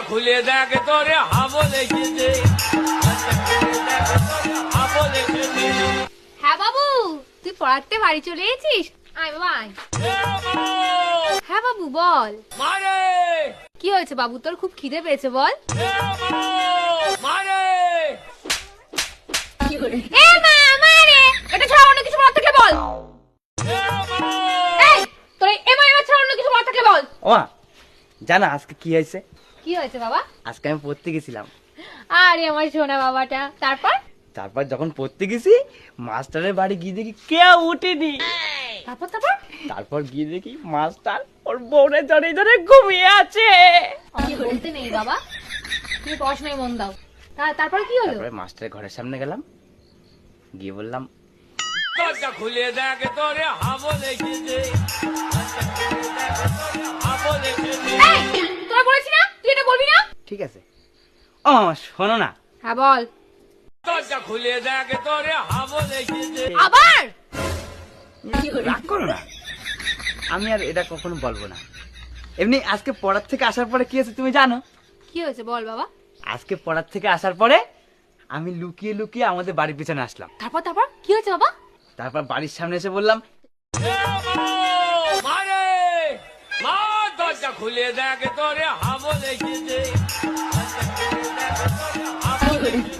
খুলে দেখ তোরে হাবো লেগেছে। হ্যাঁ বাবু, তুই পড়াতে বাড়ি চলে এসেছিস? আয় বাবা আয়। হ্যাঁ বাবু বল, মারে কি হয়েছে বাবু, তোর খুব খিদে পেয়েছে বল। মারে এ মা মারে, এটা ছাড়া অন্য কিছু বলার থাকলে বল। এই তোর এমা ছাড়া অন্য কিছু বলার থাকলে বল। ও মা, জানো আজকে কি হয়েছে? কি হয়েছে বাবা? আজকে আমি পড়তে গেছিলাম। আরে আমার সোনা বাবাটা, তারপর? তারপর যখন পড়তে গেছি, মাস্টারের বাড়ি গিয়ে দেখি কেউ উঠেনি। তারপর তারপর তারপর গিয়ে দেখি মাস্টার ওর বউরে ধরে ধরে ঘুমিয়ে আছে। আমি বলতে নেই বাবা, তুমি পড়াশোনায় মন দাও। তারপর কি হলো? তারপরে মাস্টারের ঘরের সামনে গেলাম, গিয়ে বললাম দরজা খুলে দেখ তোরে হাবো লেগেছে। হাবো লেগেছে। এই তোরা বলেছি না তুই এটা বলবি না। ঠিক আছে। ও মামা শোনো না। হ্যাঁ বল। দরজা খুলে দেখ তোরে হাবো লেগেছে। আবার রাগ করো না, আমি আর এটা কখনো বলবো না। এমনি আজকে পড়ার থেকে আসার পরে কি হয়েছে তুমি জানো? কি হয়েছে বল বাবা। আজকে পড়ার থেকে আসার পরে আমি লুকিয়ে লুকিয়ে আমাদের বাড়ির পিছনে আসলাম। তারপর তারপর কি হয়েছে বাবা? তারপর বাড়ির সামনে এসে বললাম মারে মা, দরজা খুলে দেখ তোরে হাবো লেগেছে। হাবো লেগেছে।